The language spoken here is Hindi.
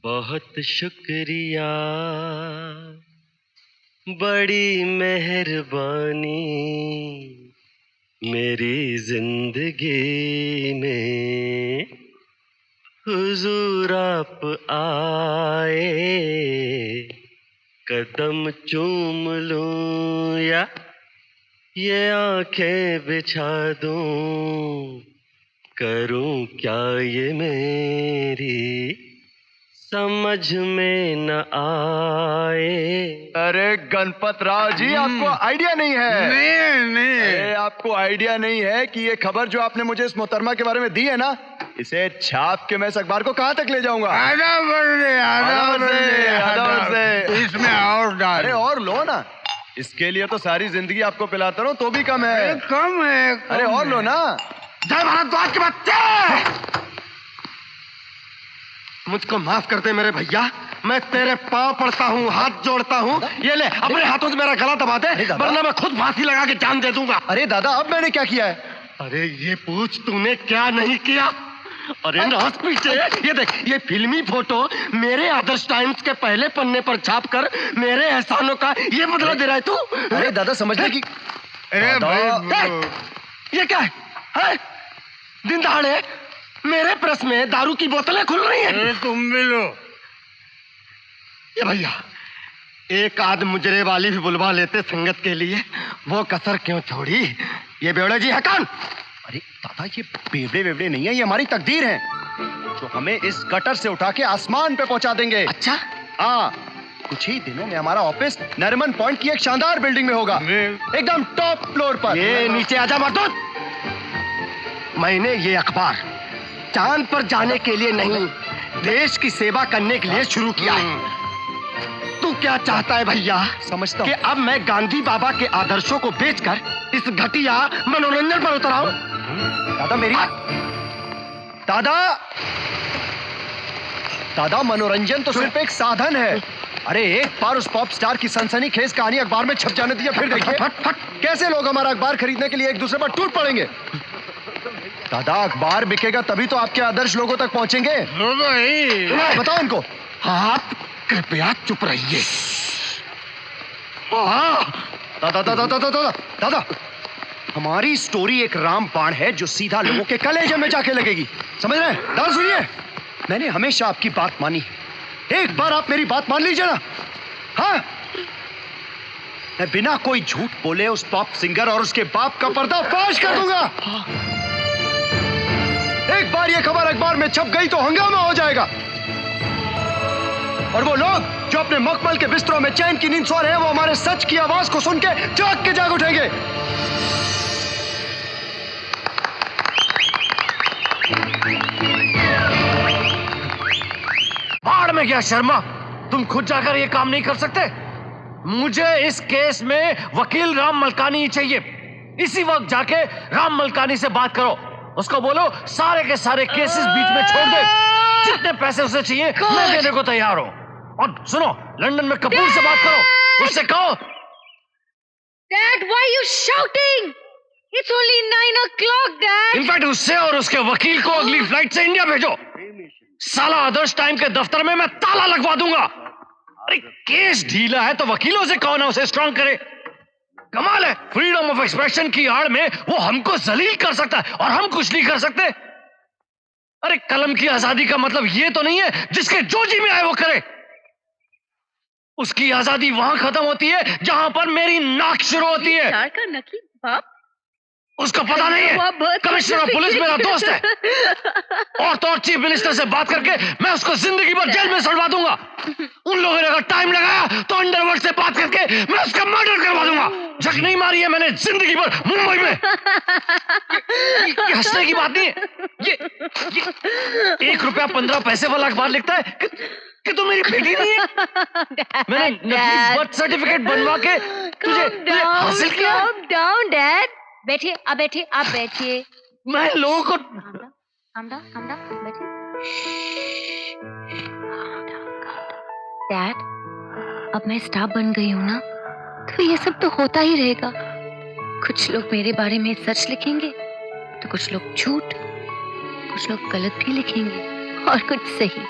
बहुत शुक्रिया, बड़ी मेहरबानी मेरी जिंदगी में हुजूर आप आए, कदम चूम लूं या ये आंखें बिछा दूं, करूं क्या ये मेरी समझ में न आए। अरे गणपत राव जी, आपको आइडिया नहीं है। नहीं अरे आपको आइडिया नहीं है कि ये खबर जो आपने मुझे इस मोहतरमा के बारे में दी है ना, इसे छाप के मैं इस अखबार को कहां तक ले जाऊंगा। आधा से इसमें और डाल। अरे और लो ना, इसके लिए तो सारी जिंदगी आपको पिलाता रहूं तो भी कम है। कम है। अरे और लो ना। जय भारद्वाज के बच्चे, मुझको माफ कर दे मेरे भैया, मैं तेरे पांव पड़ता हूँ, हाथ जोड़ता हूँ। ये ले अपने हाथों से मेरा गला दबा दे, वरना मैं खुद फांसी लगा के जान दे दूंगा। अरे दादा, अब मैंने क्या किया है? अरे ये पूछ तूने क्या नहीं किया। अरे नाच पीछे, ये देख, ये फिल्मी फोटो मेरे आदर्श टाइम्स के पहले पन्ने पर छाप कर मेरे एहसानों का ये बदला दे रहा है तू। अरे दादा समझने की। अरे भाई ये क्या है? दिन दहाड़े मेरे प्रेस में दारू की बोतलें खुल रही हैं। तुम भी लो। ये भैया, एक आध मुजरे वाली भी बुलवा लेते संगत के लिए, वो कसर क्यों छोड़ी? ये बेवड़े जी है कौन? अरे दादा, ये बेवड़े वेवड़े नहीं है, ये हमारी तकदीर है जो हमें इस गटर से उठा के आसमान पे पहुंचा देंगे। अच्छा हाँ, कुछ ही दिनों में हमारा ऑफिस नरिमन पॉइंट की एक शानदार बिल्डिंग में होगा, एकदम टॉप फ्लोर पर। ये नीचे आजा मर्दूद। मैंने ये अखबार चांद पर जाने के लिए नहीं, देश की सेवा करने के लिए शुरू किया है। तू क्या चाहता है भैया? समझता कि हूँ। अब मैं गांधी बाबा के आदर्शों को बेचकर इस घटिया मनोरंजन पर उतर आऊं? दादा मेरी दादा दादा मनोरंजन तो सिर्फ एक साधन है। अरे एक बार उस पॉप स्टार की सनसनीखेज कहानी अखबार में छप जाने दिया, फिर देखिए कैसे लोग हमारा अखबार खरीदने के लिए एक दूसरे पर टूट पड़ेंगे। दादा, अखबार बिकेगा तभी तो आपके आदर्श लोगों तक पहुंचेंगे। बताओ इनको। आप कृपया चुप रहिए। दादा दादा दादा दादा दादा, हमारी स्टोरी एक रामबाण है जो सीधा लोगों के कलेजे में जाके लगेगी, समझ रहे हैं? दादा सुनिए, मैंने हमेशा आपकी बात मानी, एक बार आप मेरी बात मान लीजिए ना। हाँ, मैं बिना कोई झूठ बोले उस पॉप सिंगर और उसके बाप का पर्दाफाश कर दूंगा। एक बार ये खबर अखबार में छप गई तो हंगामा हो जाएगा, और वो लोग जो अपने मखमल के बिस्तरों में चैन की नींद सो रहे हैं, वो हमारे सच की आवाज को सुन के जाग उठेंगे। बाढ़ में क्या शर्मा, तुम खुद जाकर ये काम नहीं कर सकते? मुझे इस केस में वकील राम मलकानी ही चाहिए। इसी वक्त जाके राम मलकानी से बात करो, उसको बोलो सारे के सारे केसेस बीच में छोड़ दे, जितने पैसे उसे चाहिए मैं देने को तैयार हूं। और सुनो, लंदन में कपूर से बात करो, उससे कहो। Dad, why are you shouting? It's only 9 o'clock, Dad. In fact उससे और उसके वकील को अगली फ्लाइट से इंडिया भेजो। साला आदर्श टाइम के दफ्तर में मैं ताला लगवा दूंगा। अरे केस ढीला है तो वकीलों से कौन है उसे स्ट्रॉन्ग करे? कमाल है, फ्रीडम ऑफ एक्सप्रेशन की आड़ में वो हमको जलील कर सकता है और हम कुछ नहीं कर सकते। अरे कलम की आजादी का मतलब ये तो नहीं है जिसके जो जी में आए वो करे। उसकी आजादी वहां खत्म होती है जहां पर मेरी नाक शुरू होती है। चार का नकली बाप? उसको पता नहीं है, कमिश्नर ऑफ पुलिस मेरा दोस्त है। और तो और चीफ मिनिस्टर से बात करके मैं उसको जिंदगी भर जेल में सड़वा दूंगा। उन लोगों ने अगर टाइम लगाया तो अंडरवर्ल्ड से बात करके मैं उसका मर्डर करवा दूंगा। झक नहीं मारी है मैंने जिंदगी भर मुंबई में। ये हंसने की बात नहीं है। ये 1 रुपया 15 पैसे वाला अखबार लिखता है कि तू मेरी बेटी नहीं है। मैंने नकली बर्थ सर्टिफिकेट बनवा के तुझे हासिल किया। Calm down, Dad. बैठिए, आप बैठिए, आप बैठिए। मैं लोगों को Calm down, बैठिए। Dad, अब मैं स्टाफ बन गई हूँ ना, तो ये सब तो होता ही रहेगा। कुछ लोग मेरे बारे में सच लिखेंगे, तो कुछ लोग झूठ, कुछ लोग गलत भी लिखेंगे और कुछ सही।